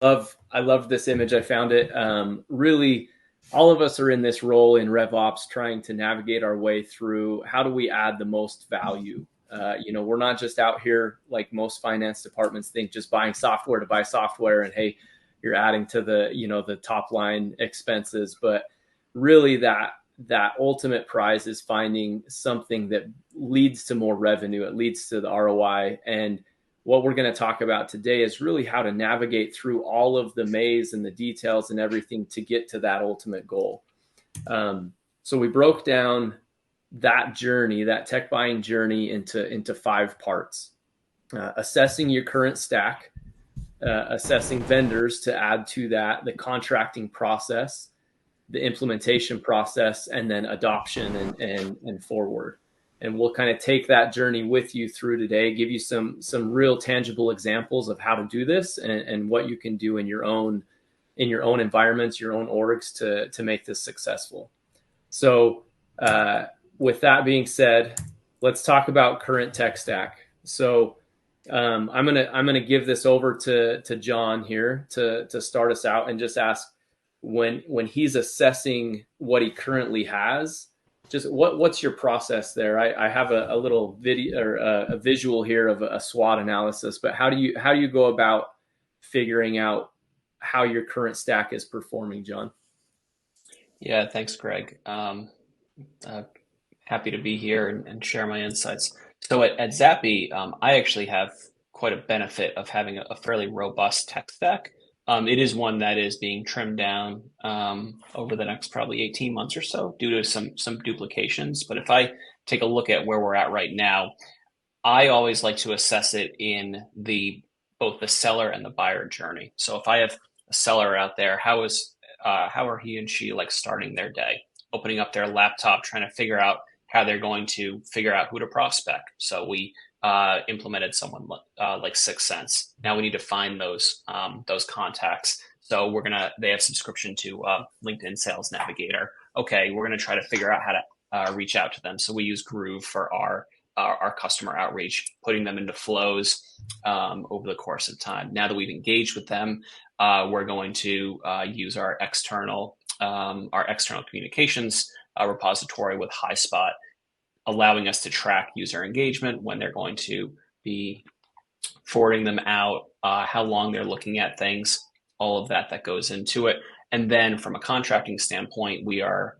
I love this image. I found it. Really, all of us are in this role in RevOps, trying to navigate our way through how do we add the most value. We're not just out here like most finance departments think, just buying software to buy software, and hey, you're adding to the top line expenses. But really, that ultimate prize is finding something that leads to more revenue. It leads to the ROI. And what we're going to talk about today is really how to navigate through all of the maze and the details and everything to get to that ultimate goal. So we broke down that journey, that tech buying journey, into 5 parts. Assessing your current stack, assessing vendors to add to that, the contracting process, the implementation process, and then adoption and forward. And we'll kind of take that journey with you through today, give you some real tangible examples of how to do this, and what you can do in your own environments, your own orgs to make this successful. So with that being said, let's talk about current tech stack. So I'm gonna give this over to John here to start us out, and just ask, when he's assessing what he currently has, just what's your process there? I have a little video or a visual here of a SWOT analysis, but how do you go about figuring out how your current stack is performing, John? Yeah, thanks, Greg. Happy to be here and share my insights. So at Zappi, I actually have quite a benefit of having a fairly robust tech stack. It is one that is being trimmed down over the next probably 18 months or so due to some duplications. But if I take a look at where we're at right now, I always like to assess it in both the seller and the buyer journey. So if I have a seller out there, how are he and she like starting their day, opening up their laptop, trying to figure out how they're going to figure out who to prospect. So we implemented someone like 6 Sense. Now we need to find those contacts. So they have subscription to LinkedIn Sales Navigator. Okay, we're gonna try to figure out how to reach out to them. So we use Groove for our customer outreach, putting them into flows over the course of time. Now that we've engaged with them, we're going to use our external communications repository with HighSpot, allowing us to track user engagement, when they're going to be forwarding them out, how long they're looking at things, all of that goes into it. And then from a contracting standpoint, we are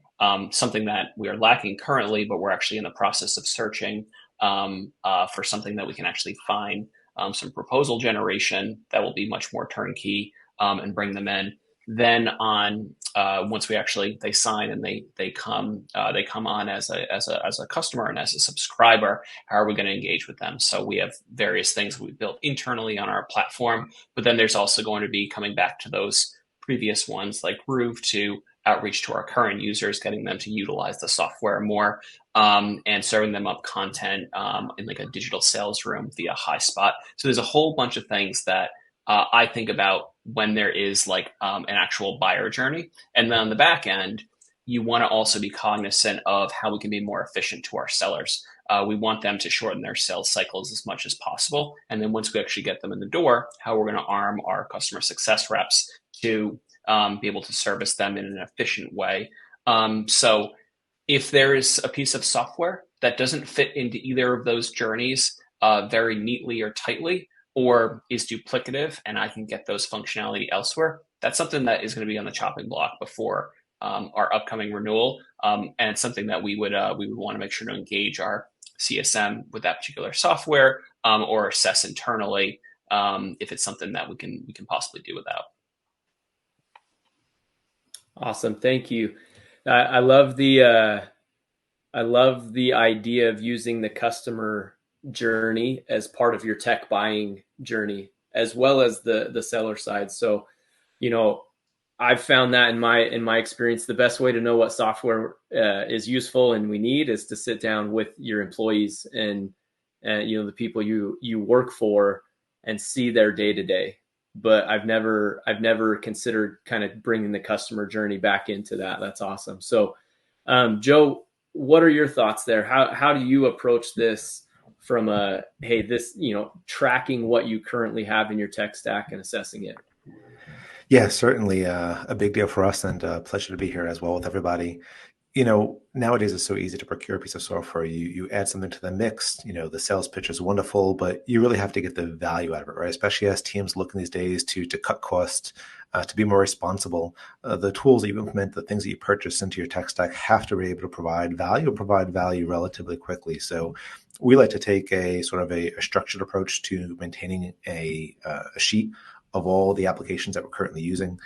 something that we are lacking currently, but we're actually in the process of searching for something that we can actually find some proposal generation that will be much more turnkey and bring them in. Then once they sign and they come on as a customer and as a subscriber, how are we going to engage with them? So we have various things we built internally on our platform, but then there's also going to be coming back to those previous ones like Groove to outreach to our current users, getting them to utilize the software more, and serving them up content in like a digital sales room via HighSpot. So there's a whole bunch of things that I think about when there is like an actual buyer journey. And then on the back end, you want to also be cognizant of how we can be more efficient to our sellers. We want them to shorten their sales cycles as much as possible. And then once we actually get them in the door, how we're going to arm our customer success reps to be able to service them in an efficient way. So if there is a piece of software that doesn't fit into either of those journeys very neatly or tightly, or is duplicative, and I can get those functionality elsewhere, that's something that is going to be on the chopping block before our upcoming renewal. And it's something that we would want to make sure to engage our CSM with that particular software, or assess internally if it's something that we can possibly do without. Awesome, thank you. I love the idea of using the customer journey as part of your tech buying journey, as well as the seller side. So, I've found that in my experience, the best way to know what software is useful and we need is to sit down with your employees and the people you work for, and see their day to day. But I've never considered kind of bringing the customer journey back into that. That's awesome. So, Joe, what are your thoughts there? How do you approach this from tracking what you currently have in your tech stack and assessing it? Yeah, certainly a big deal for us, and a pleasure to be here as well with everybody. Nowadays it's so easy to procure a piece of software. You add something to the mix. The sales pitch is wonderful, but you really have to get the value out of it, right? Especially as teams look in these days to cut costs, to be more responsible. The tools that you implement, the things that you purchase into your tech stack, have to be able to provide value relatively quickly. So we like to take a sort of a structured approach to maintaining a sheet of all the applications that we're currently using,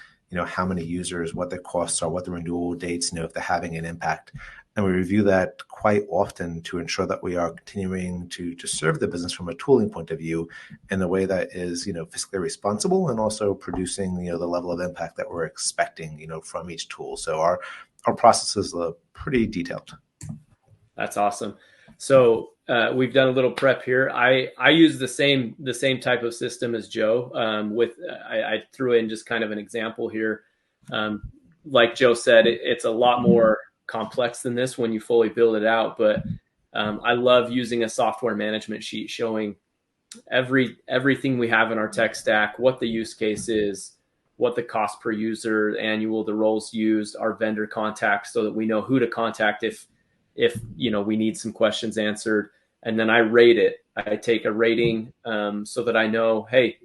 how many users, what their costs are, what the renewal dates, if they're having an impact. And we review that quite often to ensure that we are continuing to serve the business from a tooling point of view in a way that is, fiscally responsible and also producing, the level of impact that we're expecting, from each tool. So our processes are pretty detailed. That's awesome. So we've done a little prep here. I use the same type of system as Joe. I threw in just kind of an example here. Like Joe said, it's a lot more complex than this when you fully build it out. But I love using a software management sheet showing everything we have in our tech stack, what the use case is, what the cost per user, annual, the roles used, our vendor contacts, so that we know who to contact if we need some questions answered. And then I rate it. I take a rating so that I know, hey,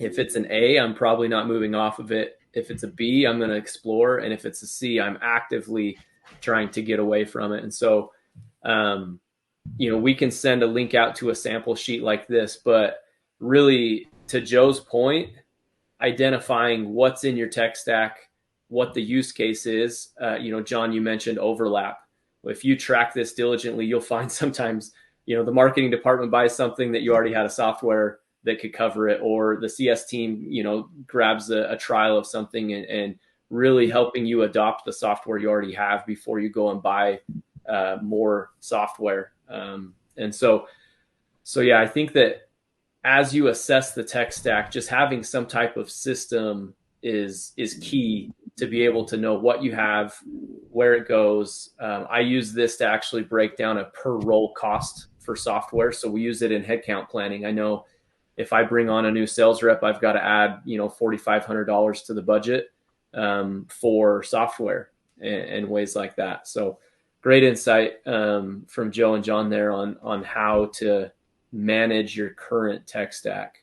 if it's an A, I'm probably not moving off of it. If it's a B, I'm going to explore. And if it's a C, I'm actively trying to get away from it. And so, we can send a link out to a sample sheet like this, but really, to Joe's point, identifying what's in your tech stack, what the use case is. John, you mentioned overlap. If you track this diligently, you'll find sometimes, the marketing department buys something that you already had a software that could cover it, or the CS team, grabs a trial of something and really helping you adopt the software you already have before you go and buy more software. And so yeah, I think that as you assess the tech stack, just having some type of system is key to be able to know what you have, where it goes. I use this to actually break down a per role cost for software. So we use it in headcount planning. I know if I bring on a new sales rep, I've got to add, $4,500 to the budget for software and ways like that. So great insight from Joe and John there on how to manage your current tech stack.